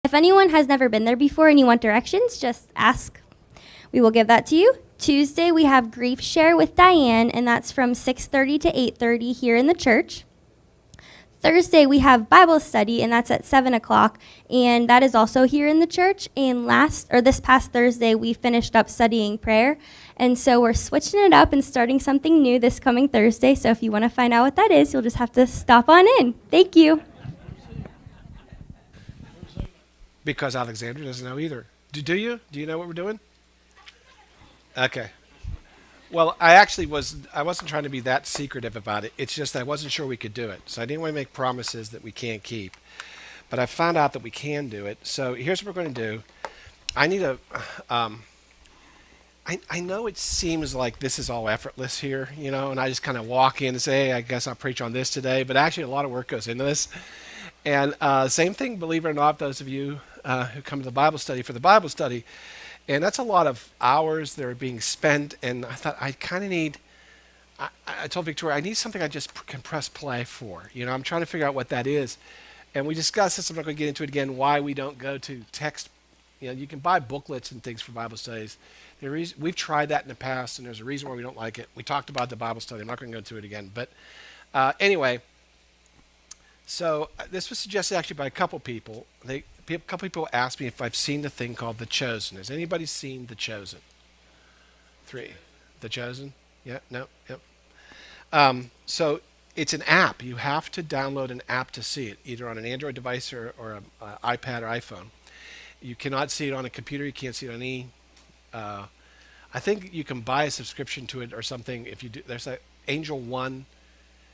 If anyone has never been there before and you want directions, just ask. We will give that to you. Tuesday, we have Grief Share with Diane, and that's from 6:30 to 8:30 here in the church. Thursday, we have Bible study, and that's at 7 o'clock, and that is also here in the church. And this past Thursday, we finished up studying prayer, and so we're switching it up and starting something new this coming Thursday. So if you want to find out what that is, you'll just have to stop on in. Thank you. Because Alexandra doesn't know either. Do you? Do you know what we're doing? Okay. Well, I wasn't trying to be that secretive about it. It's just I wasn't sure we could do it. So I didn't want to make promises that we can't keep. But I found out that we can do it. So here's what we're going to do. I need a I know it seems like this is all effortless here, and I just kind of walk in and say, hey, I guess I'll preach on this today. But actually, a lot of work goes into this. And same thing, believe it or not, those of you who come to the Bible study for the Bible study. And that's a lot of hours that are being spent. And I thought I kind of need, I told Victoria, I need something I just can press play for. I'm trying to figure out what that is. And we discussed this, I'm not going to get into it again, why we don't go to text. You can buy booklets and things for Bible studies. We've tried that in the past, and there's a reason why we don't like it. We talked about the Bible study. I'm not going to go into it again. But anyway, so this was suggested actually by a couple people. A couple people asked me if I've seen the thing called The Chosen. Has anybody seen The Chosen? 3. The Chosen? Yeah? No? Yep. So it's an app. You have to download an app to see it, either on an Android device or an iPad or iPhone. You cannot see it on a computer. You can't see it on any. I think you can buy a subscription to it or something. If you do, there's like Angel One.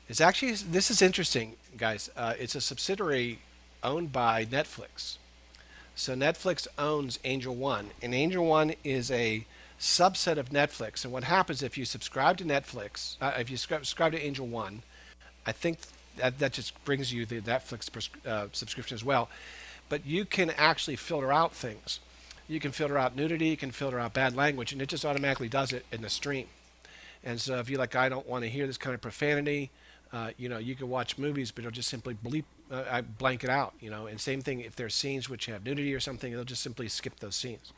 It's actually, this is interesting, guys. It's a subsidiary owned by Netflix. So Netflix owns Angel One, and Angel One is a subset of Netflix. And what happens if you subscribe to Netflix, if you subscribe to Angel One, I think that just brings you the Netflix subscription as well. But you can actually filter out things. You can filter out nudity, you can filter out bad language, and it just automatically does it in the stream. And so if you're like, I don't want to hear this kind of profanity, you can watch movies, but it'll just simply I blank it out, And same thing if there's scenes which have nudity or something, it'll just simply skip those scenes.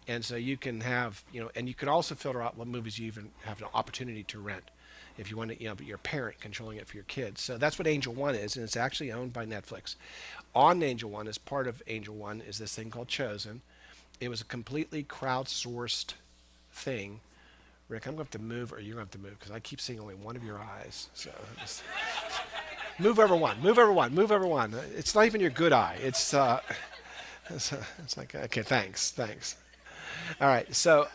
And so you can have, and you can also filter out what movies you even have an opportunity to rent if you want to, but you're a parent controlling it for your kids. So that's what Angel One is, and it's actually owned by Netflix. On Angel One, as part of Angel One, is this thing called Chosen. It was a completely crowdsourced thing. Rick, I'm going to have to move, or you're going to have to move, because I keep seeing only one of your eyes. So just move over one, move over one, move over one. It's not even your good eye. It's like, okay, thanks. All right, so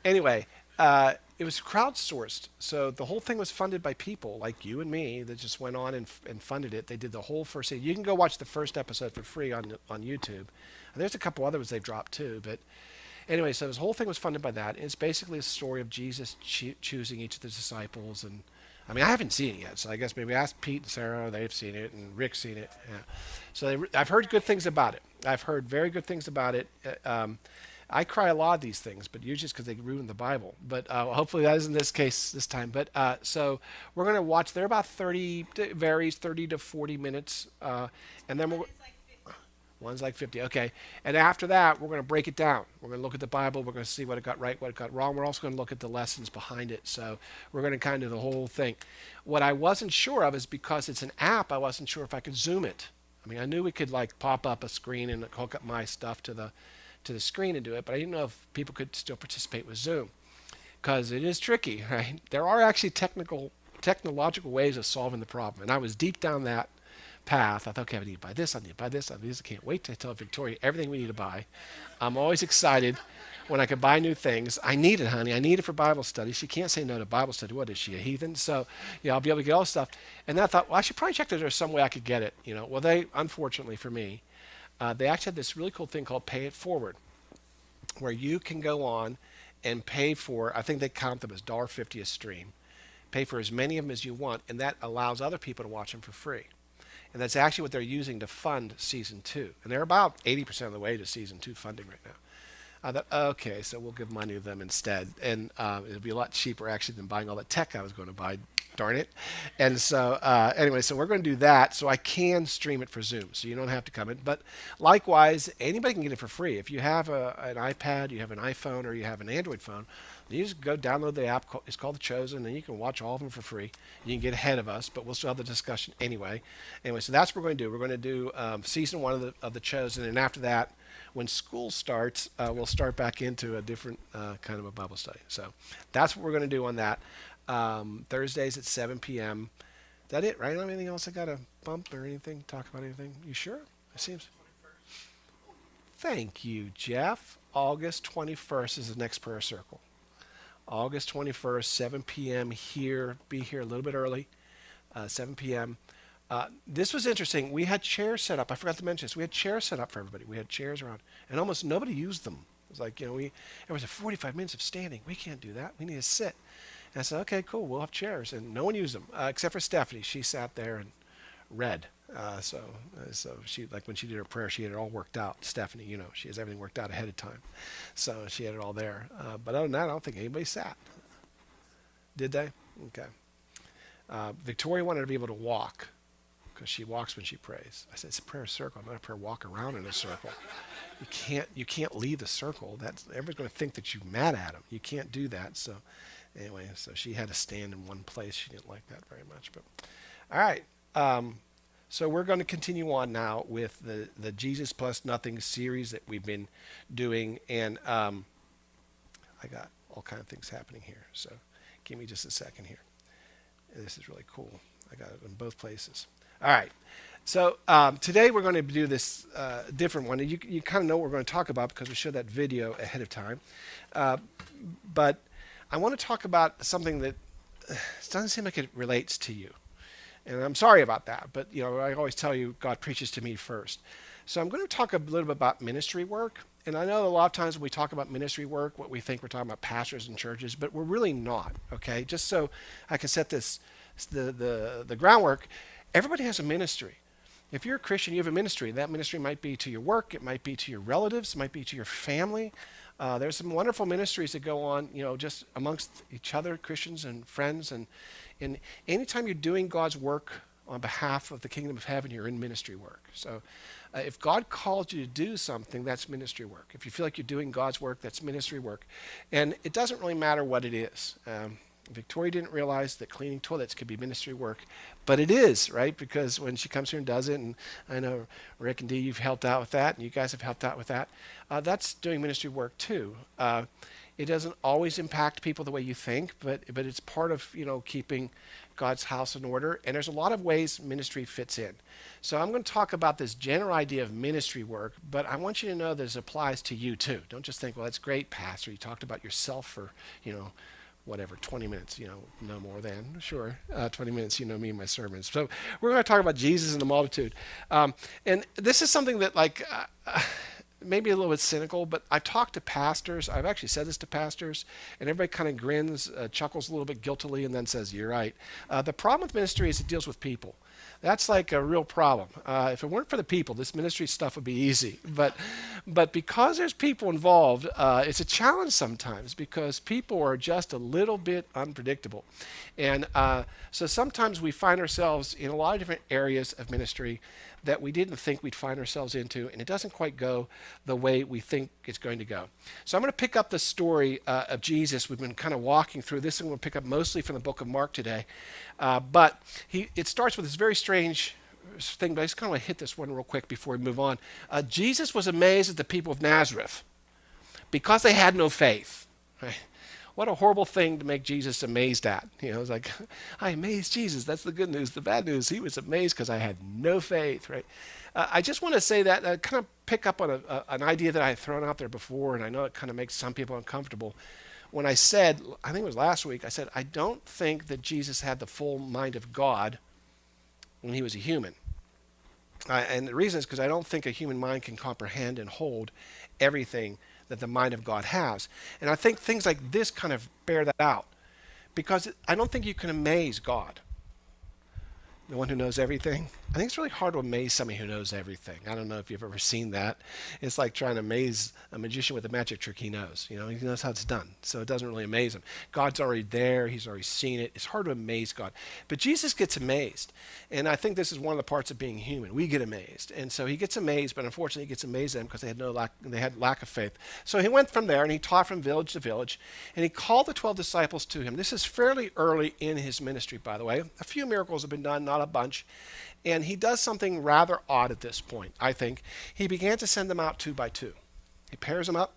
anyway, it was crowdsourced. So the whole thing was funded by people like you and me that just went on and funded it. They did the whole first season. You can go watch the first episode for free on YouTube. And there's a couple others they've dropped too, but anyway, so this whole thing was funded by that. It's basically a story of Jesus choosing each of the disciples. And I mean, I haven't seen it yet, so I guess maybe ask Pete and Sarah. They've seen it, and Rick's seen it. Yeah. So I've heard good things about it. I've heard very good things about it. I cry a lot of these things, but usually it's because they ruin the Bible. But hopefully that isn't this case this time. But so we're going to watch. They're about 30, it varies 30 to 40 minutes, and then we're. One's like 50. Okay. And after that, we're going to break it down. We're going to look at the Bible. We're going to see what it got right, what it got wrong. We're also going to look at the lessons behind it. So we're going to kind of do the whole thing. What I wasn't sure of is because it's an app, I wasn't sure if I could zoom it. I mean, I knew we could like pop up a screen and hook up my stuff to the screen and do it, but I didn't know if people could still participate with Zoom because it is tricky, right? There are actually technological ways of solving the problem. And I was deep down that path. I thought, okay, I need to buy this, I need to buy this, I need this. I can't wait to tell Victoria everything we need to buy. I'm always excited when I can buy new things. I need it, honey. I need it for Bible study. She can't say no to Bible study. What is she, a heathen? So, I'll be able to get all this stuff. And then I thought, well, I should probably check that there's some way I could get it. Well, they, unfortunately for me, they actually had this really cool thing called Pay It Forward, where you can go on and pay for, I think they count them as $1.50 a stream, pay for as many of them as you want, and that allows other people to watch them for free. And that's actually what they're using to fund season 2. And they're about 80% of the way to season 2 funding right I thought, okay, so we'll give money to them instead, and it'll be a lot cheaper actually than buying all the tech I was going to buy. Darn it! And so anyway, so we're going to do that, so I can stream it for Zoom, so you don't have to come in. But likewise, anybody can get it for free. If you have an iPad, you have an iPhone, or you have an Android phone, you just go download the app. It's called The Chosen, and you can watch all of them for free. You can get ahead of us, but we'll still have the discussion anyway. Anyway, so that's what we're going to do. We're going to do season 1 of the Chosen, and after that, when school starts, we'll start back into a different kind of a Bible study. So that's what we're going to do on that. Thursdays at 7 p.m. Is that it, right? I don't have anything else I got to bump or anything? Talk about anything? You sure? It seems. Thank you, Jeff. August 21st is the next prayer circle. August 21st, 7 p.m. here. Be here a little bit early, 7 p.m. This was interesting. We had chairs set up. I forgot to mention this. We had chairs set up for everybody. We had chairs around, and almost nobody used them. It was like, there was 45 minutes of standing. We can't do that. We need to sit. And I said, okay, cool. We'll have chairs. And no one used them except for Stephanie. She sat there and read. So she, like when she did her prayer, she had it all worked out. Stephanie, she has everything worked out ahead of time. So she had it all there. But other than that, I don't think anybody sat. Did they? Okay. Victoria wanted to be able to walk because she walks when she prays. I said, it's a prayer circle. I'm not a prayer walk around in a circle. You can't leave the circle. Everybody's going to think that you're mad at them. You can't do that. So anyway, so she had to stand in one place. She didn't like that very much. But all right. So we're going to continue on now with the Jesus Plus Nothing series that we've been doing. And I got all kinds of things happening here. So give me just a second here. This is really cool. I got it in both places. All right. So today we're going to do this different one. You kind of know what we're going to talk about because we showed that video ahead of time. But I want to talk about something that doesn't seem like it relates to you. And I'm sorry about that, but I always tell you God preaches to me first. So I'm going to talk a little bit about ministry work. And I know a lot of times when we talk about ministry work, what we think we're talking about pastors and churches, but we're really not. Okay, just so I can set the groundwork. Everybody has a ministry. If you're a Christian, you have a ministry. That ministry might be to your work, it might be to your relatives, it might be to your family. There's some wonderful ministries that go on, just amongst each other, Christians and friends. And anytime you're doing God's work on behalf of the kingdom of heaven, you're in ministry work. So if God called you to do something, that's ministry work. If you feel like you're doing God's work, that's ministry work. And it doesn't really matter what it is. Victoria didn't realize that cleaning toilets could be ministry work, but it is, right? Because when she comes here and does it, and I know Rick and Dee, you've helped out with that, and you guys have helped out with that, that's doing ministry work too. It doesn't always impact people the way you think, but it's part of keeping God's house in order. And there's a lot of ways ministry fits in. So I'm going to talk about this general idea of ministry work, but I want you to know that it applies to you too. Don't just think, well, that's great, Pastor. You talked about yourself for 20 minutes, no more than, sure, 20 minutes, me and my sermons. So we're going to talk about Jesus and the multitude. And this is something that maybe a little bit cynical, but I've talked to pastors. I've actually said this to pastors, and everybody kind of grins, chuckles a little bit guiltily, and then says, you're right. The problem with ministry is it deals with people. That's like a real problem. If it weren't for the people, this ministry stuff would be easy. But because there's people involved, it's a challenge sometimes because people are just a little bit unpredictable. And so sometimes we find ourselves in a lot of different areas of ministry that we didn't think we'd find ourselves into, and it doesn't quite go the way we think it's going to go. So I'm going to pick up the story of Jesus. We've been kind of walking through this, and we'll pick up mostly from the book of Mark today. But it starts with this very strange thing, but I just kind of want to hit this one real quick before we move on. Jesus was amazed at the people of Nazareth because they had no faith. Right? What a horrible thing to make Jesus amazed at. It's like, I amazed Jesus. That's the good news. The bad news, he was amazed because I had no faith, right? I just want to say that, kind of pick up on an idea that I had thrown out there before, and I know it kind of makes some people uncomfortable. When I said, I think it was last week, I said, I don't think that Jesus had the full mind of God when he was a human. And the reason is because I don't think a human mind can comprehend and hold everything that the mind of God has. And I think things like this kind of bear that out. Because I don't think you can amaze God, the one who knows everything. I think it's really hard to amaze somebody who knows everything. I don't know if you've ever seen that. It's like trying to amaze a magician with a magic trick he knows. You know, he knows how it's done. So it doesn't really amaze him. God's already there. He's already seen it. It's hard to amaze God. But Jesus gets amazed. And I think this is one of the parts of being human. We get amazed. And so he gets amazed, but unfortunately he gets amazed at them because they had lack of faith. So he went from there and he taught from village to village. And he called the 12 disciples to him. This is fairly early in his ministry, by the way. A few miracles have been done, not a bunch. And he does something rather odd at this point, I think. He began to send them out 2 by 2. He pairs them up,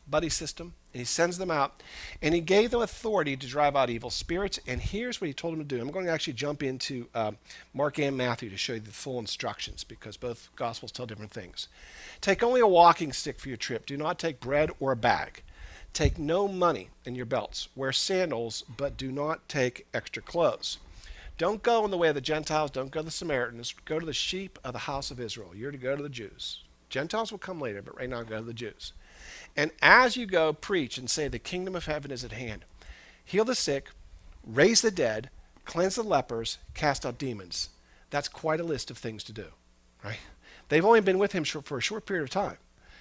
buddy system, and he sends them out. And he gave them authority to drive out evil spirits. And here's what he told them to do. I'm going to actually jump into Mark and Matthew to show you the full instructions because both Gospels tell different things. Take only a walking stick for your trip. Do not take bread or a bag. Take no money in your belts. Wear sandals, but do not take extra clothes. Don't go in the way of the Gentiles. Don't go to the Samaritans. Go to the sheep of the house of Israel. You're to go to the Jews. Gentiles will come later, but right now go to the Jews. And as you go, preach and say the kingdom of heaven is at hand. Heal the sick, raise the dead, cleanse the lepers, cast out demons. That's quite a list of things to do, right? They've only been with him for a short period of time.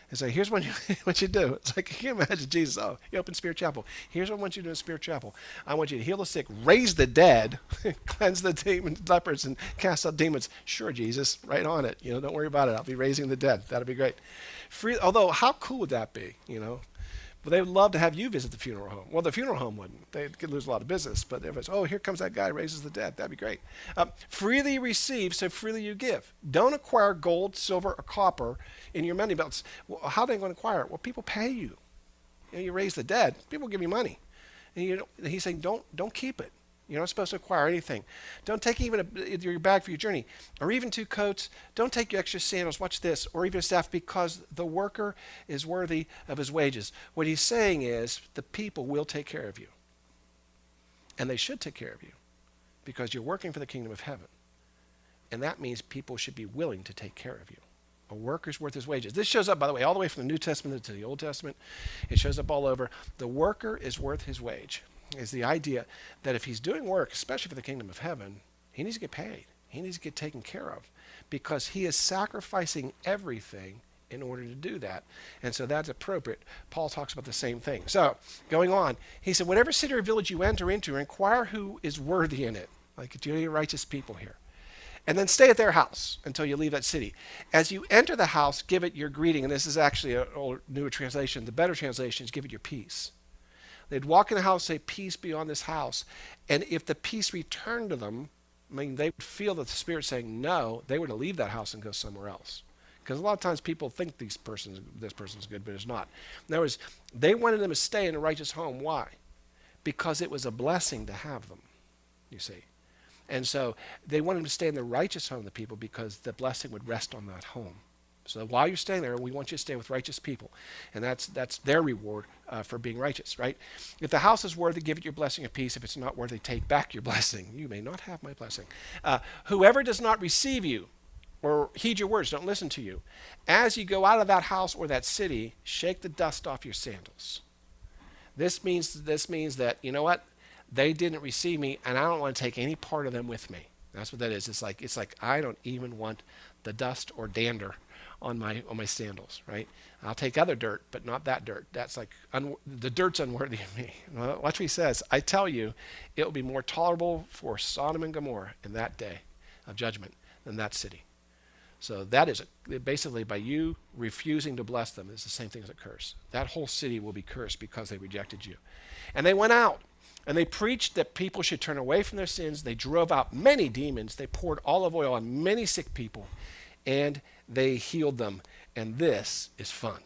And so here's what you do. It's like, you can imagine Jesus. Oh, he opened Spirit Chapel. Here's what I want you to do in Spirit Chapel. I want you to heal the sick, raise the dead, cleanse the demons, lepers, and cast out demons. Sure, Jesus, right on it. You know, don't worry about it. I'll be raising the dead. That'll be great. Although, how cool would that be? You know, but they would love to have you visit the funeral home. Well, the funeral home wouldn't. They could lose a lot of business. But everybody's, oh, here comes that guy, raises the dead. That'd be great. Freely you receive, so freely you give. Don't acquire gold, silver, or copper in your money belts. Well, how are they going to acquire it? Well, people pay you. You know, you raise the dead. People give you money. And he's saying, don't keep it. You're not supposed to acquire anything. Don't take even your bag for your journey, or even 2 coats. Don't take your extra sandals. Watch this, or even a staff, because the worker is worthy of his wages. What he's saying is the people will take care of you, and they should take care of you, because you're working for the kingdom of heaven, and that means people should be willing to take care of you. A worker's worth his wages. This shows up, by the way, all the way from the New Testament to the Old Testament. It shows up all over. The worker is worth his wage. Is the idea that if he's doing work, especially for the kingdom of heaven, he needs to get paid. He needs to get taken care of because he is sacrificing everything in order to do that. And so that's appropriate. Paul talks about the same thing. So going on, he said, whatever city or village you enter into, inquire who is worthy in it. Like, do you have righteous people here? And then stay at their house until you leave that city. As you enter the house, give it your greeting. And this is actually an old, newer translation. The better translation is give it your peace. They'd walk in the house, say, peace be on this house. And if the peace returned to them, I mean, they would feel that the Spirit saying no, they were to leave that house and go somewhere else. Because a lot of times people think this person's good, but it's not. In other words, they wanted them to stay in a righteous home. Why? Because it was a blessing to have them, you see. And so they wanted them to stay in the righteous home of the people because the blessing would rest on that home. So while you're staying there, we want you to stay with righteous people. And that's their reward for being righteous, right? If the house is worthy, give it your blessing of peace. If it's not worthy, take back your blessing. You may not have my blessing. Whoever does not receive you or heed your words, don't listen to you. As you go out of that house or that city, shake the dust off your sandals. This means that, you know what? They didn't receive me, and I don't want to take any part of them with me. That's what that is. It's like I don't even want the dust or dander on my sandals, right? I'll take other dirt, but not that dirt. That's like the dirt's unworthy of me. Well, watch what he says. I tell you, it will be more tolerable for Sodom and Gomorrah in that day of judgment than that city. So that is basically by you refusing to bless them is the same thing as a curse. That whole city will be cursed because they rejected you. And they went out and they preached that people should turn away from their sins. They drove out many demons. They poured olive oil on many sick people, and they healed them. And this is fun.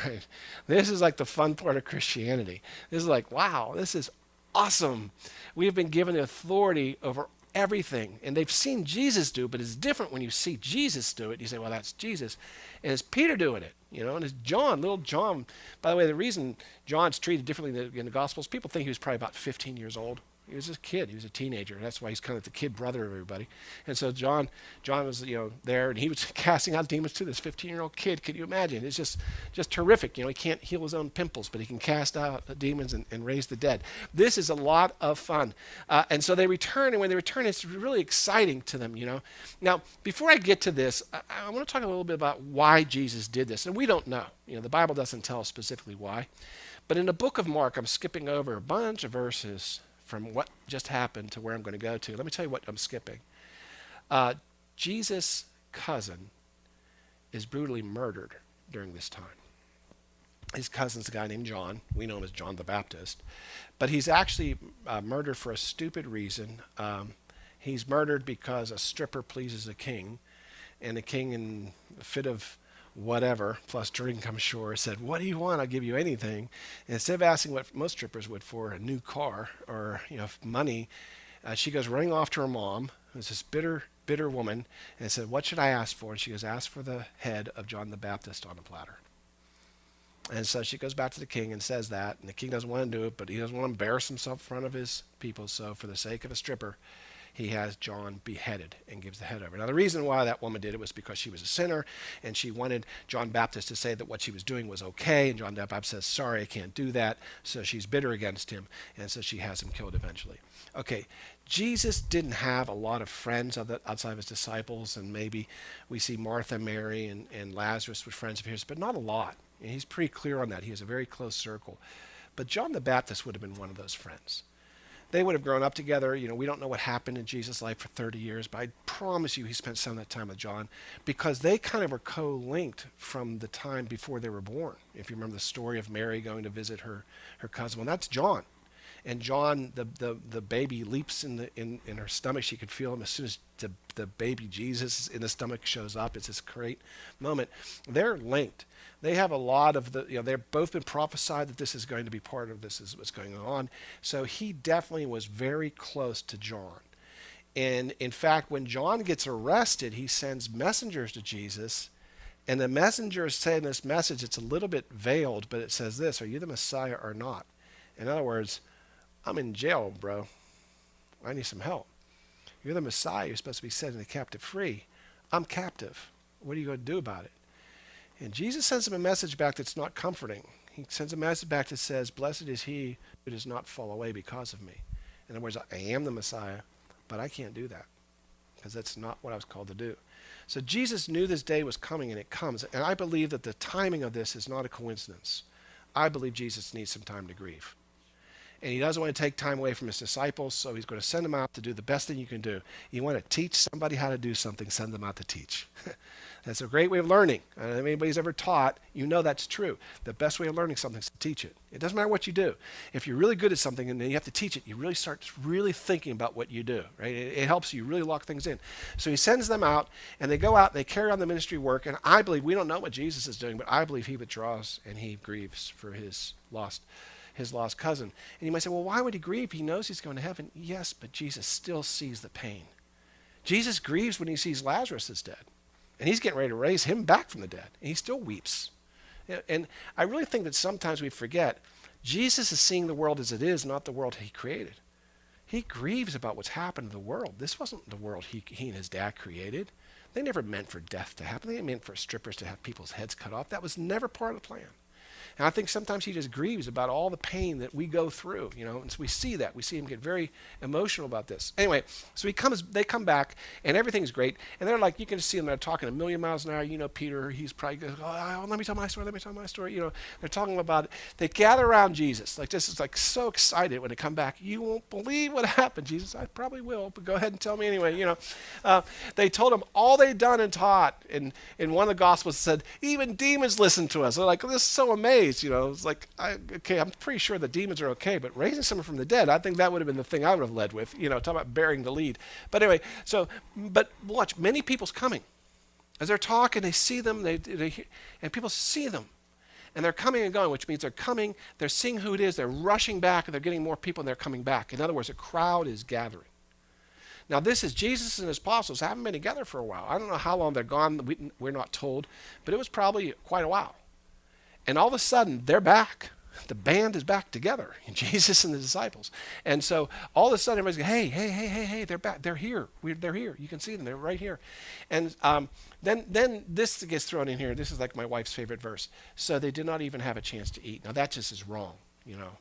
Right? This is like the fun part of Christianity. This is like, wow, this is awesome. We have been given the authority over everything. And they've seen Jesus do it, but it's different when you see Jesus do it. You say, well, that's Jesus. And it's Peter doing it, you know, and it's John, little John. By the way, the reason John's treated differently in the Gospels, people think he was probably about 15 years old. He was a kid. He was a teenager. That's why he's kind of the kid brother of everybody. And so John was, there, and he was casting out demons to this 15-year-old kid. Could you imagine? It's just terrific. He can't heal his own pimples, but he can cast out the demons and raise the dead. This is a lot of fun. And so they return, and when they return, it's really exciting to them. Now, before I get to this, I want to talk a little bit about why Jesus did this. And we don't know. The Bible doesn't tell us specifically why. But in the book of Mark, I'm skipping over a bunch of verses from what just happened to where I'm going to go to. Let me tell you what I'm skipping. Jesus' cousin is brutally murdered during this time. His cousin's a guy named John. We know him as John the Baptist. But he's actually murdered for a stupid reason. He's murdered because a stripper pleases a king. And the king, in a fit of whatever, plus drink, I'm sure, said, "What do you want? I'll give you anything." And instead of asking what most strippers would for, a new car or money, she goes running off to her mom, who's this bitter woman, and said, "What should I ask for?" And she goes, "Ask for the head of John the Baptist on a platter." And so she goes back to the king and says that, and the king doesn't want to do it, but he doesn't want to embarrass himself in front of his people. So for the sake of a stripper, he has John beheaded and gives the head over. Now, the reason why that woman did it was because she was a sinner, and she wanted John Baptist to say that what she was doing was okay, and John Baptist says, "Sorry, I can't do that." So she's bitter against him, and so she has him killed eventually. Okay, Jesus didn't have a lot of friends outside of his disciples, and maybe we see Martha, Mary, and Lazarus were friends of his, but not a lot. And he's pretty clear on that. He has a very close circle. But John the Baptist would have been one of those friends. They would have grown up together. We don't know what happened in Jesus' life for 30 years, but I promise you he spent some of that time with John because they kind of were co-linked from the time before they were born. If you remember the story of Mary going to visit her cousin, well, that's John. And John, the baby leaps in her stomach. She could feel him as soon as the baby Jesus in the stomach shows up. It's this great moment. They're linked. They have a lot of they've both been prophesied that this is going to be part of this is what's going on. So he definitely was very close to John. And in fact, when John gets arrested, he sends messengers to Jesus. And the messengers say in this message, it's a little bit veiled, but it says this: "Are you the Messiah or not?" In other words, "I'm in jail, bro. I need some help. You're the Messiah. You're supposed to be setting the captive free. I'm captive. What are you going to do about it?" And Jesus sends him a message back that's not comforting. He sends a message back that says, "Blessed is he who does not fall away because of me." In other words, I am the Messiah, but I can't do that because that's not what I was called to do. So Jesus knew this day was coming, and it comes. And I believe that the timing of this is not a coincidence. I believe Jesus needs some time to grieve. And he doesn't want to take time away from his disciples, so he's going to send them out to do the best thing you can do. You want to teach somebody how to do something, send them out to teach. That's a great way of learning. And if anybody's ever taught, that's true. The best way of learning something is to teach it. It doesn't matter what you do. If you're really good at something and then you have to teach it, you really start really thinking about what you do, right? It helps you really lock things in. So he sends them out, and they go out, and they carry on the ministry work, and I believe, we don't know what Jesus is doing, but I believe he withdraws and he grieves for his lost cousin. And you might say, well, why would he grieve? He knows he's going to heaven. Yes, but Jesus still sees the pain. Jesus grieves when he sees Lazarus is dead. And he's getting ready to raise him back from the dead. And he still weeps. And I really think that sometimes we forget Jesus is seeing the world as it is, not the world he created. He grieves about what's happened to the world. This wasn't the world he and his dad created. They never meant for death to happen. They meant for strippers to have people's heads cut off. That was never part of the plan. And I think sometimes he just grieves about all the pain that we go through, and so we see that. We see him get very emotional about this. Anyway, so they come back, and everything's great. And they're like, you can see them, they're talking a million miles an hour. Peter, he's probably going, "Oh, let me tell my story. They're talking about it. They gather around Jesus. Like, this is like so excited when they come back. "You won't believe what happened, Jesus." "I probably will, but go ahead and tell me anyway." They told him all they'd done and taught. And in one of the Gospels said, even demons listened to us. They're like, this is so amazing. It's like, I'm pretty sure the demons are okay, but raising someone from the dead, I think that would have been the thing I would have led with, talk about bearing the lead. But anyway, but watch, many people's coming. As they're talking, they see them, and people see them. And they're coming and going, which means they're coming, they're seeing who it is, they're rushing back, and they're getting more people, and they're coming back. In other words, a crowd is gathering. Now, this is Jesus and his apostles haven't been together for a while. I don't know how long they're gone. We're not told, but it was probably quite a while. And all of a sudden, they're back. the band is back together, Jesus and the disciples. And so all of a sudden everybody's going, hey, hey, hey, hey, hey, they're back. They're here. They're here. You can see them. They're right here. And then this gets thrown in here. This is like my wife's favorite verse. So they did not even have a chance to eat. Now that just is wrong, you know.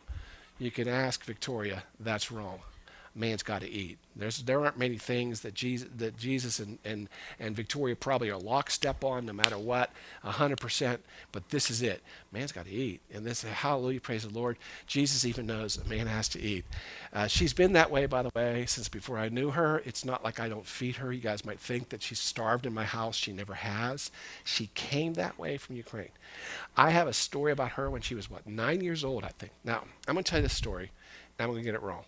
You can ask Victoria, that's wrong. Man's got to eat. There aren't many things that Jesus and Victoria probably are lockstep on, no matter what, 100%. But this is it. Man's got to eat, and this is hallelujah, praise the Lord. Jesus even knows a man has to eat. She's been that way, by the way, since before I knew her. It's not like I don't feed her. You guys might think that she's starved in my house. She never has. She came that way from Ukraine. I have a story about her when she was 9 years old, I think. Now I'm going to tell you this story, and I'm going to get it wrong.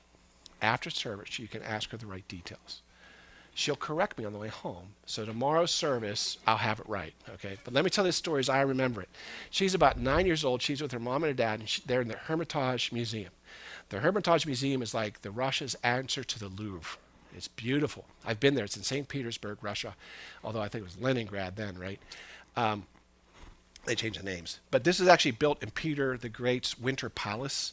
After service, you can ask her the right details. She'll correct me on the way home. So tomorrow's service, I'll have it right. Okay. But let me tell this story as I remember it. She's about 9 years old. She's with her mom and her dad, and they're in the Hermitage Museum. The Hermitage Museum is like the Russia's answer to the Louvre. It's beautiful. I've been there. It's in St. Petersburg, Russia, although I think it was Leningrad then, right? They changed the names. But this is actually built in Peter the Great's Winter Palace.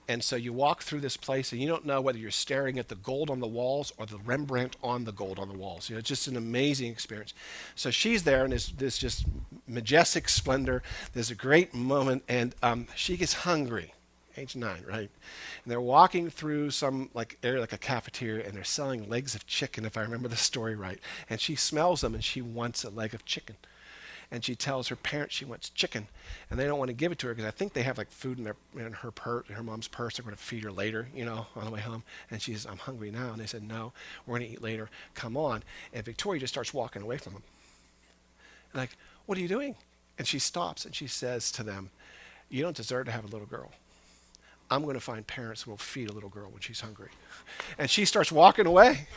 And so you walk through this place and you don't know whether you're staring at the gold on the walls or the Rembrandt on the gold on the walls. You know, it's just an amazing experience. So she's there and there's this just majestic splendor. There's a great moment, and she gets hungry, age 9, right? And they're walking through some area like a cafeteria, and they're selling legs of chicken, if I remember the story right. And she smells them and she wants a leg of chicken. And she tells her parents she wants chicken, and they don't want to give it to her because I think they have like food in her mom's purse. They're going to feed her later, you know, on the way home. And she says, I'm hungry now. And they said, no, we're going to eat later. Come on. And Victoria just starts walking away from them. And like, what are you doing? And she stops and she says to them, you don't deserve to have a little girl. I'm going to find parents who will feed a little girl when she's hungry. And she starts walking away.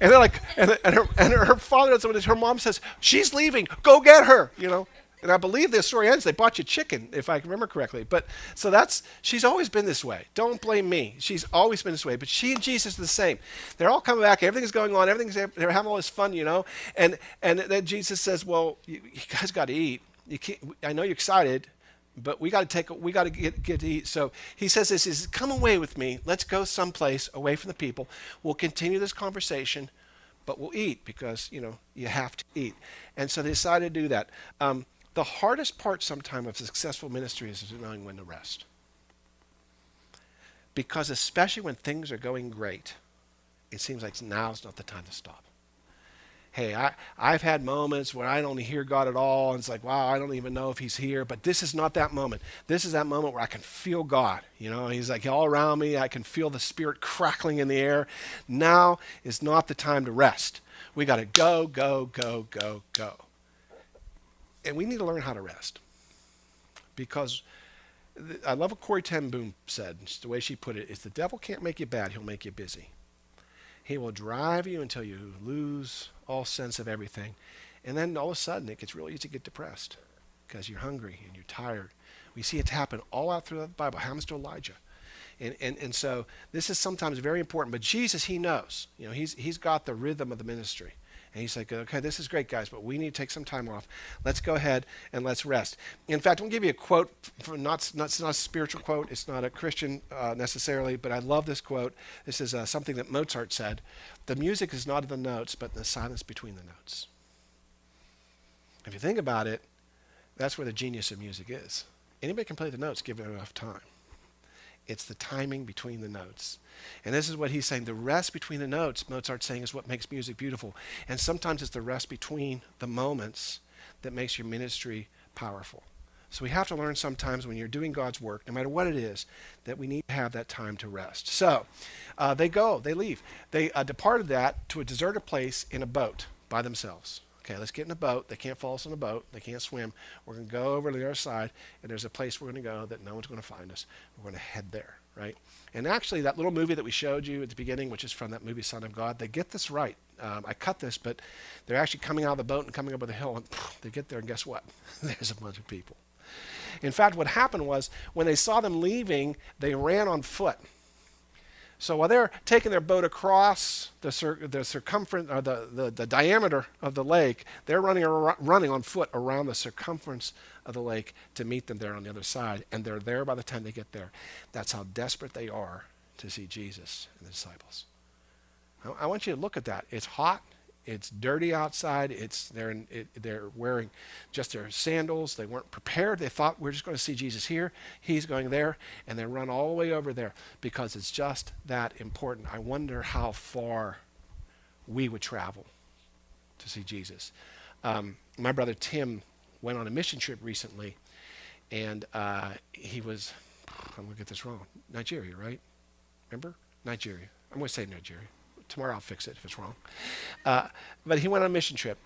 And they're like, and her father, her mom says, she's leaving, go get her, you know. And I believe the story ends, they bought you chicken, if I can remember correctly. But so she's always been this way. Don't blame me. She's always been this way. But she and Jesus are the same. They're all coming back, everything's going on, they're having all this fun, you know. And then Jesus says, well, you guys got to eat. You can't, I know you're excited, but we got to get to eat. So he says this is, come away with me. Let's go someplace away from the people. We'll continue this conversation, but we'll eat because, you know, you have to eat. And so they decided to do that. The hardest part sometimes of successful ministry is knowing when to rest. Because especially when things are going great, it seems like now's not the time to stop. Hey, I've had moments where I don't hear God at all, and it's like, wow, I don't even know if he's here, but this is not that moment. This is that moment where I can feel God. You know, he's like all around me. I can feel the Spirit crackling in the air. Now is not the time to rest. We got to go, go, go, go, go. And we need to learn how to rest. Because I love what Corrie ten Boom said, just the way she put it, is the devil can't make you bad, he'll make you busy. He will drive you until you lose all sense of everything. And then all of a sudden, it gets really easy to get depressed because you're hungry and you're tired. We see it happen all out through the Bible. It happens to Elijah. And so this is sometimes very important. But Jesus, he knows. You know, he's got the rhythm of the ministry. And he's like, okay, this is great, guys, but we need to take some time off. Let's go ahead and let's rest. In fact, I'm going to give you a quote, not a spiritual quote. It's not a Christian necessarily, but I love this quote. This is something that Mozart said. The music is not in the notes, but in the silence between the notes. If you think about it, that's where the genius of music is. Anybody can play the notes, give it enough time. It's the timing between the notes. And this is what he's saying. The rest between the notes, Mozart's saying, is what makes music beautiful. And sometimes it's the rest between the moments that makes your ministry powerful. So we have to learn sometimes when you're doing God's work, no matter what it is, that we need to have that time to rest. So they leave. They departed that to a deserted place in a boat by themselves. Okay, let's get in a boat. They can't follow us on a boat. They can't swim. We're going to go over to the other side, and there's a place we're going to go that no one's going to find us. We're going to head there, right? And actually, that little movie that we showed you at the beginning, which is from that movie Son of God, they get this right. I cut this, but they're actually coming out of the boat and coming over the hill, and they get there, and guess what? There's a bunch of people. In fact, what happened was when they saw them leaving, they ran on foot. So while they're taking their boat across the circumference or the diameter of the lake, they're running on foot around the circumference of the lake to meet them there on the other side. And they're there by the time they get there. That's how desperate they are to see Jesus and the disciples. I want you to look at that. It's hot. It's dirty outside. They're wearing just their sandals. They weren't prepared. They thought we're just going to see Jesus here. He's going there. And they run all the way over there because it's just that important. I wonder how far we would travel to see Jesus. My brother Tim went on a mission trip recently, and he was, I'm going to get this wrong, Nigeria, right? Remember? Nigeria. I'm going to say Nigeria. Tomorrow I'll fix it if it's wrong. But he went on a mission trip,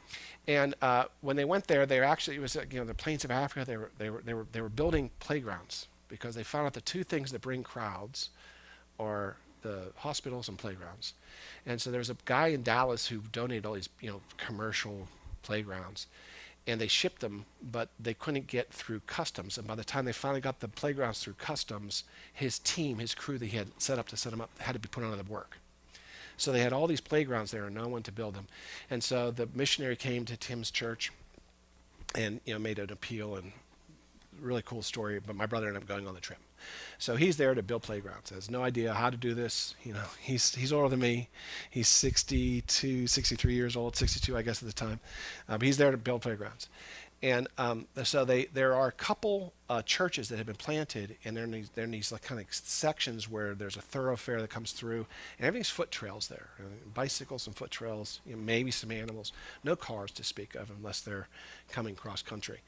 and when they went there, they were actually, it was the plains of Africa. They were building playgrounds because they found out the two things that bring crowds are the hospitals and playgrounds. And so there's a guy in Dallas who donated all these commercial playgrounds, and they shipped them, but they couldn't get through customs. And by the time they finally got the playgrounds through customs, his team, his crew that he had set up to set them up, had to be put on the work. So they had all these playgrounds there and no one to build them. And so the missionary came to Tim's church and made an appeal, and really cool story, but my brother ended up going on the trip. So he's there to build playgrounds. Has no idea how to do this. He's older than me. He's 62, 63 years old, 62 I guess at the time. But he's there to build playgrounds. And so there are a couple churches that have been planted, and they're in these like kind of sections where there's a thoroughfare that comes through, and everything's foot trails there, bicycles and foot trails, maybe some animals, no cars to speak of unless they're coming cross country.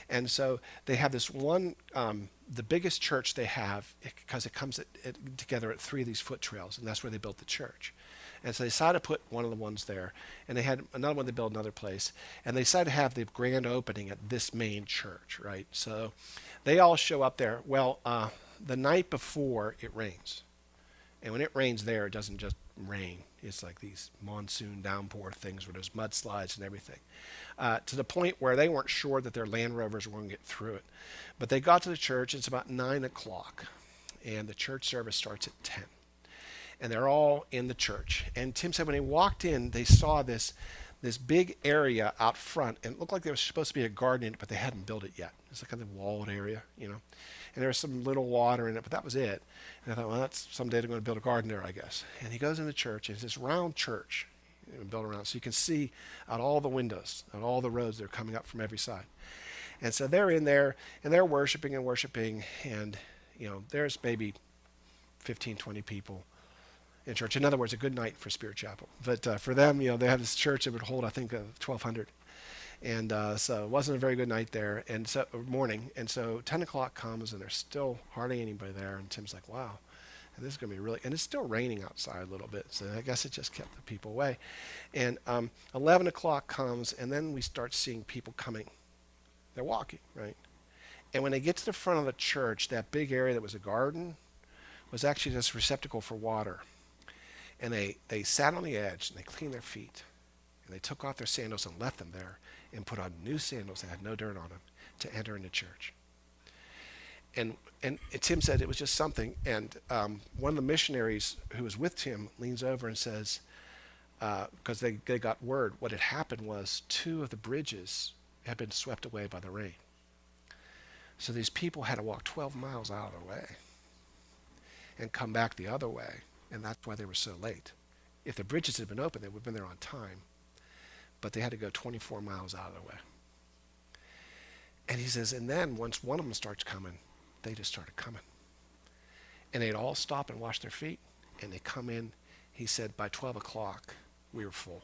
And so they have this one, the biggest church they have, because it comes together at 3 of these foot trails, and that's where they built the church. And so they decided to put one of the ones there, and they had another one they built another place, and they decided to have the grand opening at this main church, right? So they all show up there. Well, the night before it rains, and when it rains there, it doesn't just rain. It's like these monsoon downpour things where there's mudslides and everything, to the point where they weren't sure that their Land Rovers were going to get through it. But they got to the church. It's about 9 o'clock, and the church service starts at 10. And they're all in the church. And Tim said when they walked in, they saw this big area out front, and it looked like there was supposed to be a garden in it, but they hadn't built it yet. It's like a kind of walled area, And there was some little water in it, but that was it. And I thought, well, that's someday they're going to build a garden there, I guess. And he goes in the church, and it's this round church built around, so you can see out all the windows, out all the roads that are coming up from every side. And so they're in there, and they're worshiping, and there's maybe 15, 20 people in church. In other words, a good night for Spirit Chapel. But for them, they had this church that would hold, I think, 1,200. And so it wasn't a very good night there, and so morning. And so 10 o'clock comes, and there's still hardly anybody there. And Tim's like, wow, and this is going to be really, and it's still raining outside a little bit. So I guess it just kept the people away. And 11 o'clock comes, and then we start seeing people coming. They're walking, right? And when they get to the front of the church, that big area that was a garden was actually just a receptacle for water. And they sat on the edge, and they cleaned their feet, and they took off their sandals and left them there and put on new sandals that had no dirt on them to enter into church. And Tim said it was just something. And one of the missionaries who was with Tim leans over and says, because they got word, what had happened was 2 of the bridges had been swept away by the rain. So these people had to walk 12 miles out of the way and come back the other way. And that's why they were so late. If the bridges had been open, they would have been there on time. But they had to go 24 miles out of the way. And he says, and then once one of them starts coming, they just started coming. And they'd all stop and wash their feet, and they come in. He said, by 12 o'clock, we were full.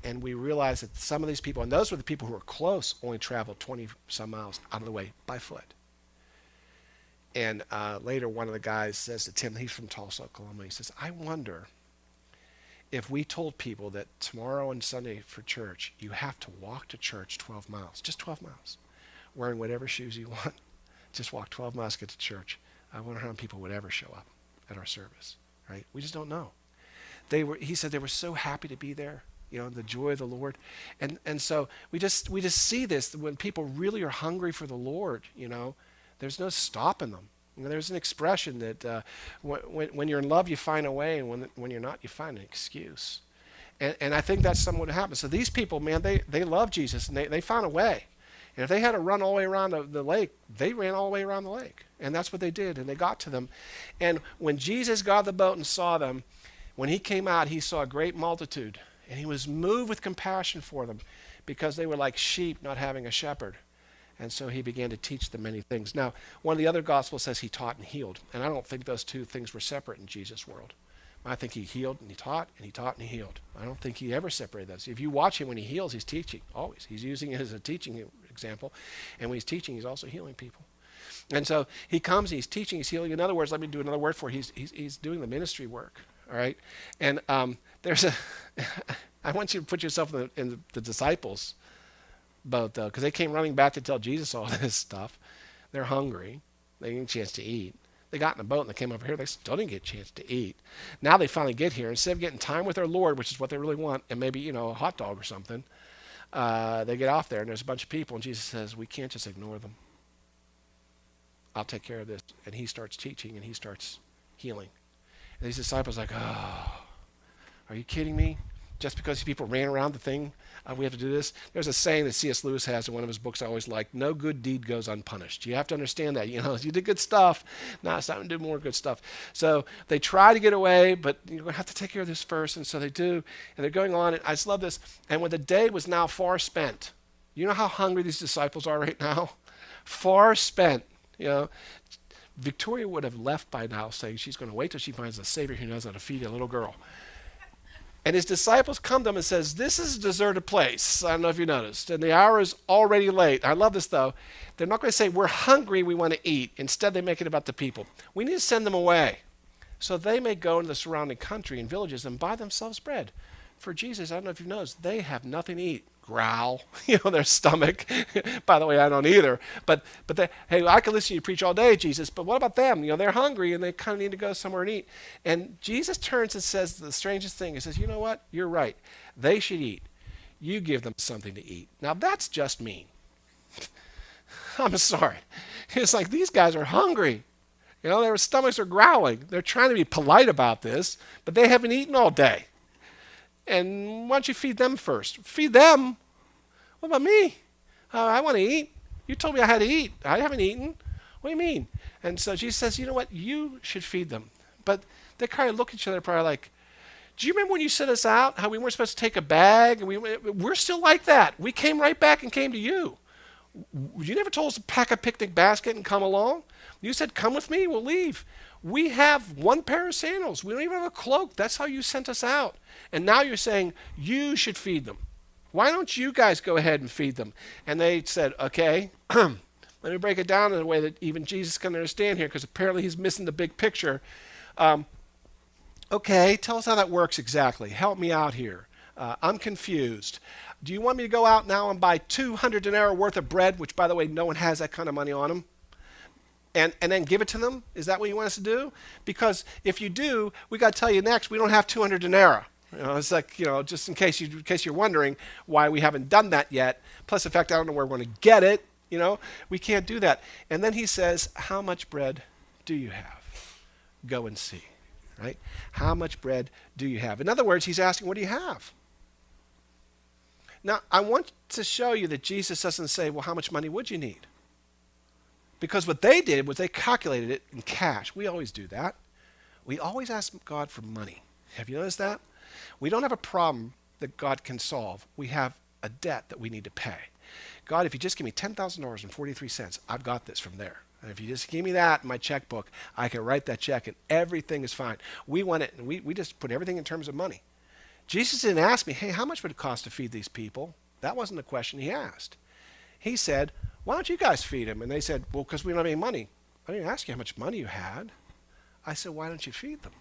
And we realized that some of these people, and those were the people who were close, only traveled 20 some miles out of the way by foot. And later, one of the guys says to Tim, he's from Tulsa, Oklahoma, he says, I wonder if we told people that tomorrow and Sunday for church, you have to walk to church 12 miles, just 12 miles, wearing whatever shoes you want, just walk 12 miles to get to church. I wonder how many people would ever show up at our service, right? We just don't know. He said they were so happy to be there, the joy of the Lord. And so we just see this when people really are hungry for the Lord, there's no stopping them. You know, there's an expression that when you're in love, you find a way, and when you're not, you find an excuse. And I think that's somewhat what happened. So these people, man, they love Jesus, and they found a way. And if they had to run all the way around the lake, they ran all the way around the lake. And that's what they did, and they got to them. And when Jesus got the boat and saw them, when he came out, he saw a great multitude, and he was moved with compassion for them because they were like sheep not having a shepherd. And so he began to teach them many things. Now, one of the other gospels says he taught and healed. And I don't think those two things were separate in Jesus' world. I think he healed and he taught and he taught and he healed. I don't think he ever separated those. If you watch him when he heals, he's teaching, always. He's using it as a teaching example. And when he's teaching, he's also healing people. And so he comes, he's teaching, he's healing. In other words, let me do another word for it. He's doing the ministry work, all right? And there's a, I want you to put yourself in the disciples' boat, though, because they came running back to tell Jesus all this stuff. They're hungry. They didn't get a chance to eat. They got in a boat and they came over here. They still didn't get a chance to eat. Now they finally get here. Instead of getting time with their Lord, which is what they really want, and maybe, a hot dog or something, they get off there and there's a bunch of people, and Jesus says, we can't just ignore them. I'll take care of this. And he starts teaching and he starts healing. And these disciples are like, oh, are you kidding me? Just because these people ran around the thing, we have to do this? There's a saying that C.S. Lewis has in one of his books I always like, no good deed goes unpunished. You have to understand that. You did good stuff. Now it's time to do more good stuff. So they try to get away, but you're going to have to take care of this first. And so they do. And they're going on. And I just love this. And when the day was now far spent, you know how hungry these disciples are right now? Far spent. Victoria would have left by now saying she's going to wait till she finds a Savior who knows how to feed a little girl. And his disciples come to him and says, this is a deserted place. I don't know if you noticed. And the hour is already late. I love this, though. They're not going to say, we're hungry, we want to eat. Instead, they make it about the people. We need to send them away so they may go into the surrounding country and villages and buy themselves bread. For Jesus, I don't know if you've noticed, they have nothing to eat. Growl, their stomach. By the way, I don't either. But they, hey, I can listen to you preach all day, Jesus, but what about them? They're hungry and they kind of need to go somewhere and eat. And Jesus turns and says the strangest thing. He says, you know what? You're right. They should eat. You give them something to eat. Now, that's just mean. I'm sorry. It's like these guys are hungry. Their stomachs are growling. They're trying to be polite about this, but they haven't eaten all day. And why don't you feed them first? Feed them? What about me? I want to eat. You told me I had to eat. I haven't eaten. What do you mean? And so Jesus says, you know what? You should feed them. But they kind of look at each other probably like, do you remember when you sent us out, how we weren't supposed to take a bag? And we're still like that. We came right back and came to you. You never told us to pack a picnic basket and come along. You said, come with me, we'll leave. We have one pair of sandals. We don't even have a cloak. That's how you sent us out. And now you're saying you should feed them. Why don't you guys go ahead and feed them? And they said, okay, let me break it down in a way that even Jesus can understand here, because apparently he's missing the big picture. Okay, tell us how that works exactly. Help me out here. I'm confused. Do you want me to go out now and buy 200 denarii worth of bread, which, by the way, no one has that kind of money on them, and then give it to them? Is that what you want us to do? Because if you do, we got to tell you next, we don't have 200 denarii. It's like, just in case you're wondering why we haven't done that yet. Plus the fact I don't know where we're going to get it. We can't do that. And then he says, how much bread do you have? Go and see. Right? How much bread do you have? In other words, he's asking, what do you have? Now, I want to show you that Jesus doesn't say, well, how much money would you need? Because what they did was they calculated it in cash. We always do that. We always ask God for money. Have you noticed that? We don't have a problem that God can solve. We have a debt that we need to pay. God, if you just give me $10,000.43, I've got this from there. And if you just give me that in my checkbook, I can write that check and everything is fine. We want it, and we just put everything in terms of money. Jesus didn't ask me, hey, how much would it cost to feed these people? That wasn't the question he asked. He said, why don't you guys feed them? And they said, well, because we don't have any money. I didn't ask you how much money you had. I said, why don't you feed them?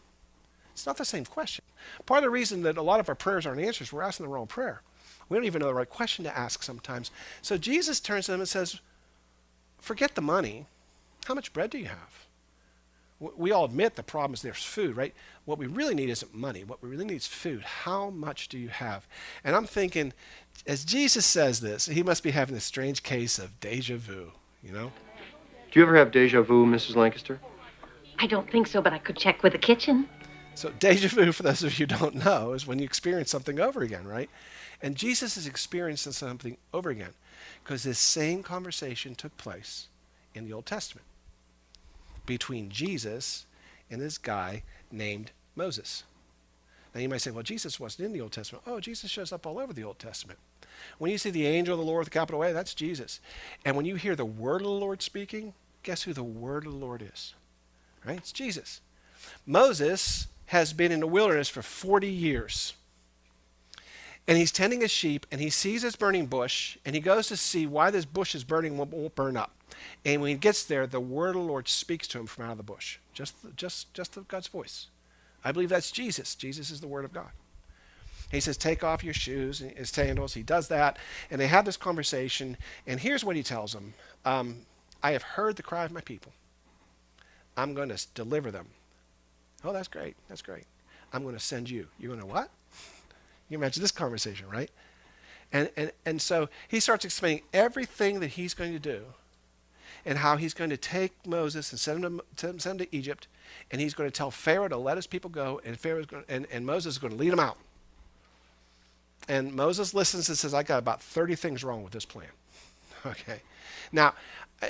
It's not the same question. Part of the reason that a lot of our prayers aren't answered is we're asking the wrong prayer. We don't even know the right question to ask sometimes. So Jesus turns to them and says, forget the money. How much bread do you have? We all admit the problem is there's food, right? What we really need isn't money. What we really need is food. How much do you have? And I'm thinking, as Jesus says this, he must be having a strange case of deja vu, Do you ever have deja vu, Mrs. Lancaster? I don't think so, but I could check with the kitchen. So deja vu, for those of you who don't know, is when you experience something over again, right? And Jesus is experiencing something over again because this same conversation took place in the Old Testament between Jesus and this guy named Moses. Now you might say, well, Jesus wasn't in the Old Testament. Oh, Jesus shows up all over the Old Testament. When you see the angel of the Lord with the capital A, that's Jesus. And when you hear the word of the Lord speaking, guess who the word of the Lord is? Right? It's Jesus. Moses has been in the wilderness for 40 years. And he's tending his sheep, and he sees this burning bush, and he goes to see why this bush is burning and won't burn up. And when he gets there, the word of the Lord speaks to him from out of the bush. Just God's voice. I believe that's Jesus. Jesus is the word of God. He says, take off your shoes and his sandals. He does that. And they have this conversation. And here's what he tells them. I have heard the cry of my people. I'm going to deliver them. Oh, that's great. That's great. I'm going to send you. You're going to what? You can imagine this conversation, right? And so he starts explaining everything that he's going to do and how he's going to take Moses and send him to Egypt, and he's going to tell Pharaoh to let his people go, and and Moses is going to lead them out. And Moses listens and says, I got about 30 things wrong with this plan. Okay. Now,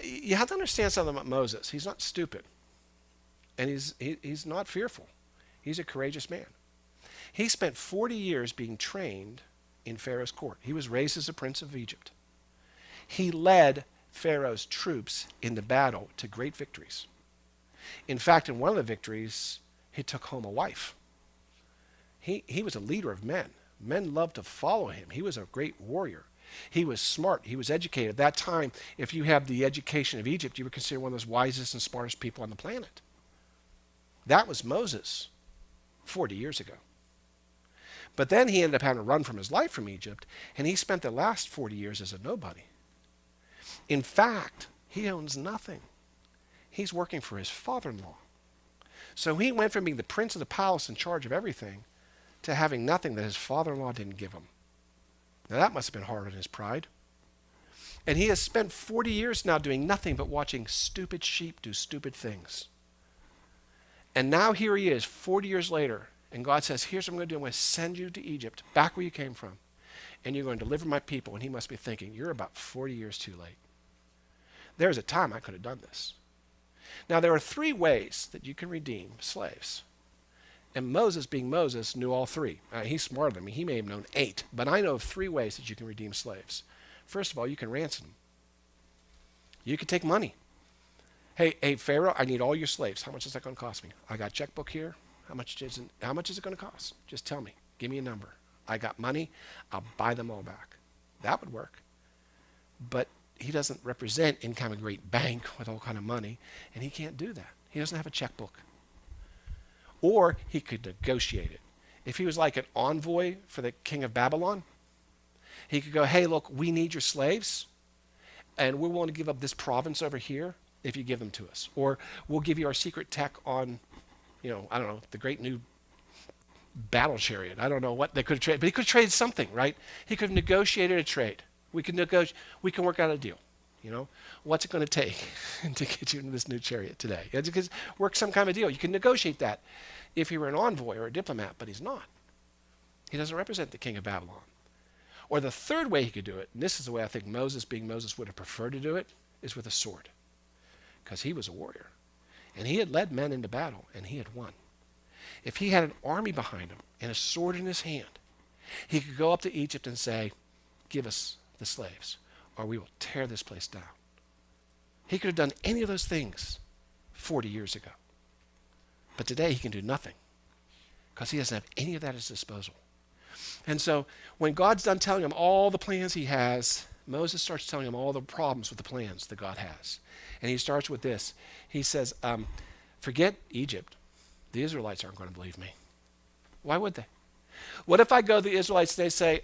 you have to understand something about Moses. He's not stupid. And he's not fearful. He's a courageous man. He spent 40 years being trained in Pharaoh's court. He was raised as a prince of Egypt. He led Pharaoh's troops into battle to great victories. In fact, in one of the victories, he took home a wife. He was a leader of men. Men loved to follow him. He was a great warrior. He was smart. He was educated. At that time, if you have the education of Egypt, you were considered one of those wisest and smartest people on the planet. That was Moses 40 years ago. But then he ended up having to run from his life from Egypt, and he spent the last 40 years as a nobody. In fact, he owns nothing. He's working for his father-in-law. So he went from being the prince of the palace in charge of everything to having nothing that his father-in-law didn't give him. Now that must have been hard on his pride. And he has spent 40 years now doing nothing but watching stupid sheep do stupid things. And now here he is, 40 years later, and God says, here's what I'm going to do. I'm going to send you to Egypt, back where you came from, and you're going to deliver my people. And he must be thinking, you're about 40 years too late. There's a time I could have done this. Now, there are 3 ways that you can redeem slaves. And Moses, being Moses, knew all 3. He's smarter than me. He may have known 8. But I know of 3 ways that you can redeem slaves. First of all, you can ransom them. You can take money. Hey, Pharaoh, I need all your slaves. How much is that going to cost me? I got a checkbook here. How much is it going to cost? Just tell me. Give me a number. I got money. I'll buy them all back. That would work. But he doesn't represent any kind of great bank with all kind of money, and he can't do that. He doesn't have a checkbook. Or he could negotiate it. If he was like an envoy for the king of Babylon, he could go, hey, look, we need your slaves, and we're willing to give up this province over here if you give them to us. Or we'll give you our secret tech on, I don't know, the great new battle chariot. I don't know what they could have traded, but he could have traded something, right? He could have negotiated a trade. We can work out a deal. What's it going to take to get you into this new chariot today? Because work some kind of deal. You can negotiate that if he were an envoy or a diplomat, but he's not. He doesn't represent the king of Babylon. Or the third way he could do it, and this is the way I think Moses, being Moses, would have preferred to do it, is with a sword. Because he was a warrior. And he had led men into battle, and he had won. If he had an army behind him and a sword in his hand, he could go up to Egypt and say, give us the slaves, or we will tear this place down. He could have done any of those things 40 years ago. But today he can do nothing because he doesn't have any of that at his disposal. And so when God's done telling him all the plans he has, Moses starts telling him all the problems with the plans that God has. And he starts with this. He says, forget Egypt. The Israelites aren't going to believe me. Why would they? What if I go to the Israelites and they say,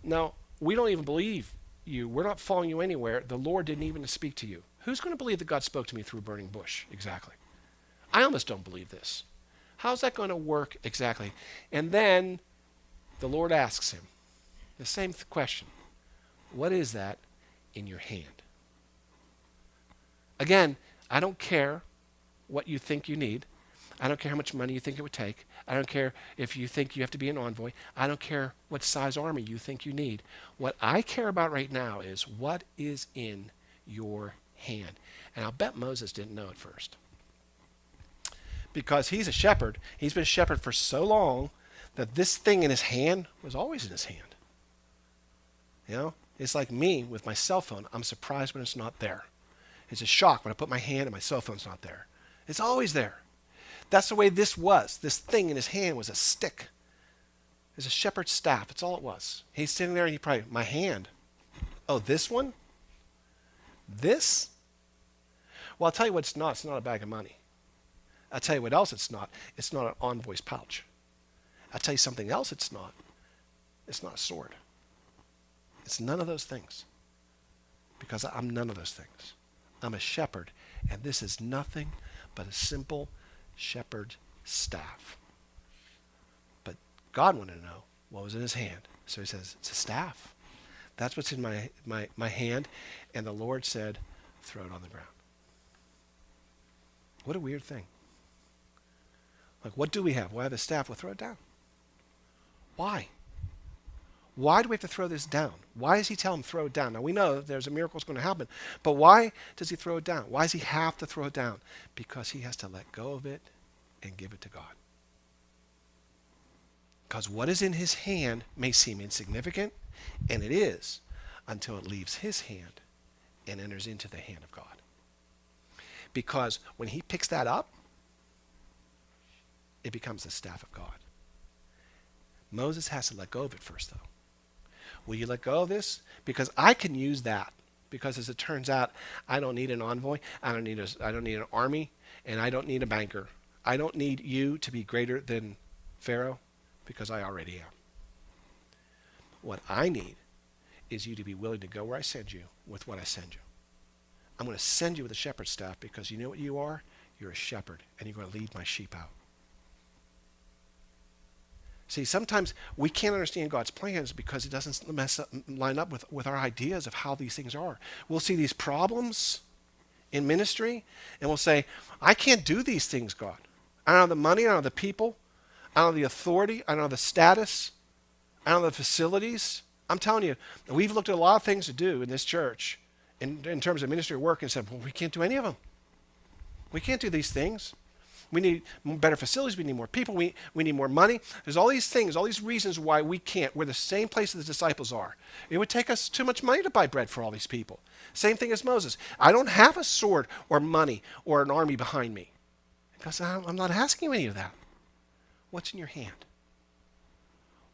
no, we don't even believe you. We're not following you anywhere. The Lord didn't even speak to you. Who's going to believe that God spoke to me through a burning bush? Exactly. I almost don't believe this. How's that going to work exactly? And then the Lord asks him the same question. What is that in your hand? Again, I don't care what you think you need. I don't care how much money you think it would take. I don't care if you think you have to be an envoy. I don't care what size army you think you need. What I care about right now is what is in your hand. And I'll bet Moses didn't know at first. Because he's a shepherd. He's been a shepherd for so long that this thing in his hand was always in his hand. You know, it's like me with my cell phone. I'm surprised when it's not there. It's a shock when I put my hand and my cell phone's not there. It's always there. That's the way this was. This thing in his hand was a stick. It's a shepherd's staff. That's all it was. He's sitting there and he probably, my hand. Oh, this one? This? Well, I'll tell you what it's not. It's not a bag of money. I'll tell you what else it's not. It's not an envoy's pouch. I'll tell you something else it's not. It's not a sword. It's none of those things. Because I'm none of those things. I'm a shepherd, and this is nothing but a simple shepherd staff. But God wanted to know what was in his hand. So he says, it's a staff. That's what's in my hand. And the Lord said, throw it on the ground. What a weird thing. Like, what do we have? Well, I have a staff. We'll throw it down. Why? Why do we have to throw this down? Why does he tell him throw it down? Now, we know there's a miracle that's going to happen, but why does he throw it down? Why does he have to throw it down? Because he has to let go of it and give it to God. Because what is in his hand may seem insignificant, and it is, until it leaves his hand and enters into the hand of God. Because when he picks that up, it becomes the staff of God. Moses has to let go of it first, though. Will you let go of this? Because I can use that. Because as it turns out, I don't need an envoy. I don't need an army, and I don't need a banker. I don't need you to be greater than Pharaoh, because I already am. What I need is you to be willing to go where I send you with what I send you. I'm going to send you with a shepherd's staff because you know what you are? You're a shepherd, and you're going to lead my sheep out. See, sometimes we can't understand God's plans because it doesn't line up with our ideas of how these things are. We'll see these problems in ministry, and we'll say, I can't do these things, God. I don't have the money, I don't have the people, I don't have the authority, I don't have the status, I don't have the facilities. I'm telling you, we've looked at a lot of things to do in this church in terms of ministry work and said, well, we can't do any of them. We can't do these things. We need better facilities. We need more people. We need more money. There's all these things, all these reasons why we can't. We're the same place that the disciples are. It would take us too much money to buy bread for all these people. Same thing as Moses. I don't have a sword or money or an army behind me. Because I'm not asking you any of that. What's in your hand?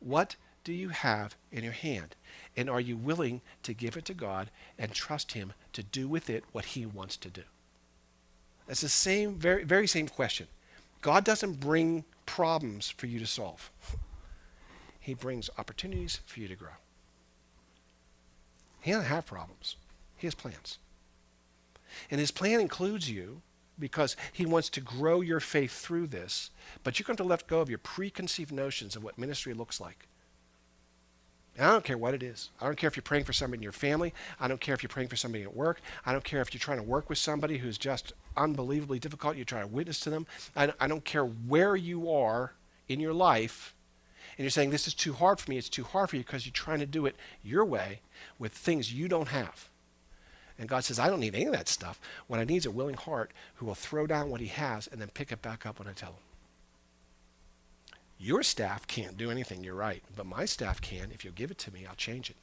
What do you have in your hand? And are you willing to give it to God and trust him to do with it what he wants to do? That's the same, very, very same question. God doesn't bring problems for you to solve. He brings opportunities for you to grow. He doesn't have problems. He has plans. And his plan includes you because he wants to grow your faith through this, but you're going to let go of your preconceived notions of what ministry looks like. And I don't care what it is. I don't care if you're praying for somebody in your family. I don't care if you're praying for somebody at work. I don't care if you're trying to work with somebody who's just unbelievably difficult. You try to witness to them. I don't care where you are in your life. And you're saying, this is too hard for me. It's too hard for you because you're trying to do it your way with things you don't have. And God says, I don't need any of that stuff. What I need is a willing heart who will throw down what he has and then pick it back up when I tell him. Your staff can't do anything, you're right. But my staff can. If you'll give it to me, I'll change it.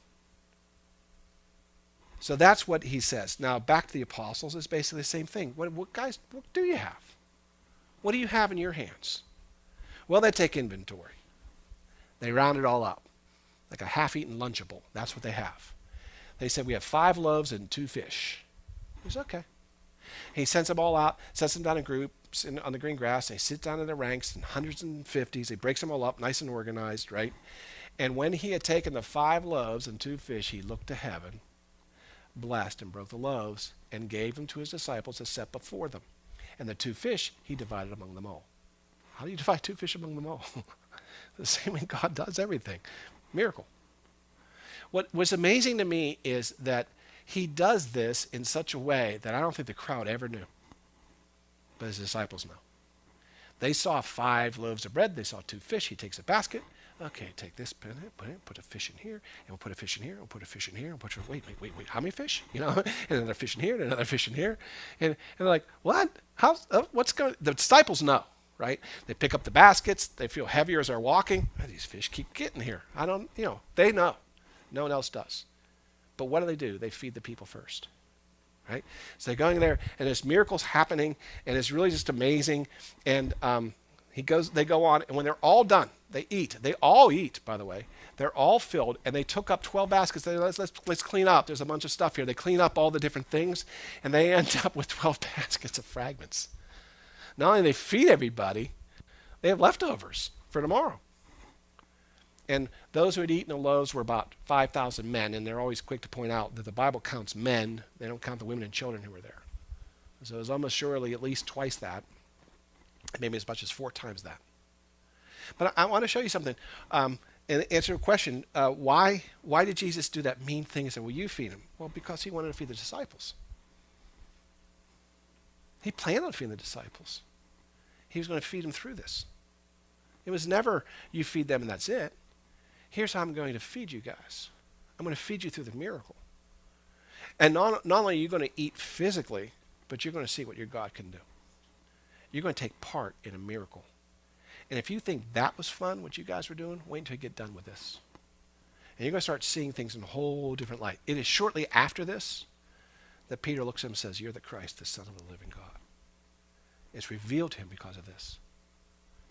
So that's what he says. Now, back to the apostles, it's basically the same thing. What guys, what do you have? What do you have in your hands? Well, they take inventory. They round it all up. Like a half-eaten Lunchable. That's what they have. They said, we have 5 loaves and 2 fish. He said, okay. He sends them all out, sets them down in groups on the green grass. They sit down in the ranks in hundreds and fifties. He breaks them all up, nice and organized, right? And when he had taken the 5 loaves and 2 fish, he looked to heaven, blessed and broke the loaves, and gave them to his disciples to set before them. And the 2 fish he divided among them all. How do you divide 2 fish among them all? The same way God does everything. Miracle. What was amazing to me is that he does this in such a way that I don't think the crowd ever knew. but his disciples know. They saw 5 loaves of bread. They saw 2 fish. He takes a basket. Okay, take this, put a fish in here, and we'll put a fish in here, and we'll put a fish in here, and wait, how many fish? You know, and another fish in here, and another fish in here. And they're like, what? What's going on? The disciples know, right? They pick up the baskets. They feel heavier as they're walking. Oh, these fish keep getting here. They know. No one else does. But what do? They feed the people first. Right? So they're going there, and there's miracles happening, and it's really just amazing. And they go on, and when they're all done, they eat. They all eat, by the way. They're all filled, and they took up 12 baskets. Let's clean up. There's a bunch of stuff here. They clean up all the different things, and they end up with 12 baskets of fragments. Not only do they feed everybody, they have leftovers for tomorrow. And those who had eaten the loaves were about 5,000 men, and they're always quick to point out that the Bible counts men. They don't count the women and children who were there. So it was almost surely at least twice that, maybe as much as 4 times that. But I want to show you something. And answer a question, why did Jesus do that mean thing and say, will you feed him? Well, because he wanted to feed the disciples. He planned on feeding the disciples. He was going to feed them through this. It was never, you feed them and that's it. Here's how I'm going to feed you guys. I'm going to feed you through the miracle. And not only are you going to eat physically, but you're going to see what your God can do. You're going to take part in a miracle. And if you think that was fun, what you guys were doing, wait until you get done with this. And you're going to start seeing things in a whole different light. It is shortly after this that Peter looks at him and says, you're the Christ, the Son of the living God. It's revealed to him because of this.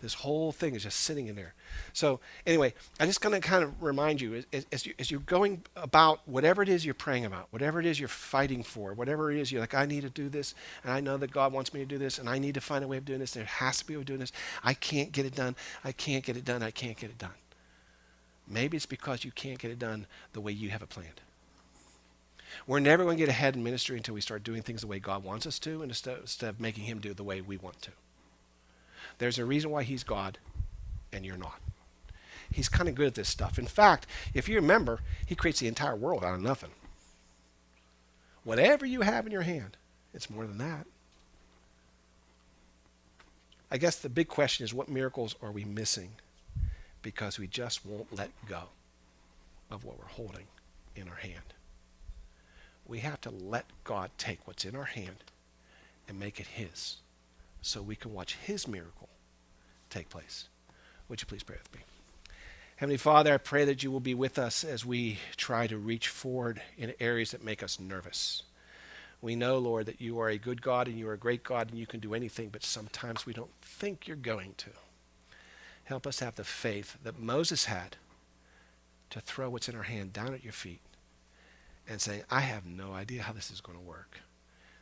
This whole thing is just sitting in there. So anyway, I just going to kind of remind you, as you're going about whatever it is you're praying about, whatever it is you're fighting for, whatever it is you're like, I need to do this, and I know that God wants me to do this, and I need to find a way of doing this. There has to be a way of doing this. I can't get it done. I can't get it done. I can't get it done. Maybe it's because you can't get it done the way you have it planned. We're never going to get ahead in ministry until we start doing things the way God wants us to, and instead of making him do it the way we want to. There's a reason why he's God and you're not. He's kind of good at this stuff. In fact, if you remember, he creates the entire world out of nothing. Whatever you have in your hand, it's more than that. I guess the big question is, what miracles are we missing because we just won't let go of what we're holding in our hand? We have to let God take what's in our hand and make it his, so we can watch his miracle take place. Would you please pray with me? Heavenly Father, I pray that you will be with us as we try to reach forward in areas that make us nervous. We know, Lord, that you are a good God and you are a great God and you can do anything, but sometimes we don't think you're going to. Help us have the faith that Moses had to throw what's in our hand down at your feet and saying, I have no idea how this is going to work.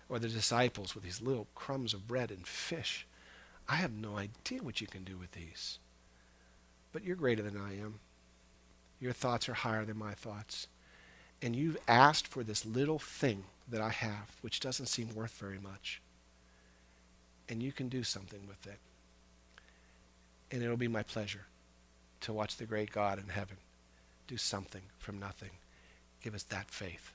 Or the disciples with these little crumbs of bread and fish. I have no idea what you can do with these. But you're greater than I am. Your thoughts are higher than my thoughts. And you've asked for this little thing that I have, which doesn't seem worth very much. And you can do something with it. And it'll be my pleasure to watch the great God in heaven do something from nothing. Give us that faith.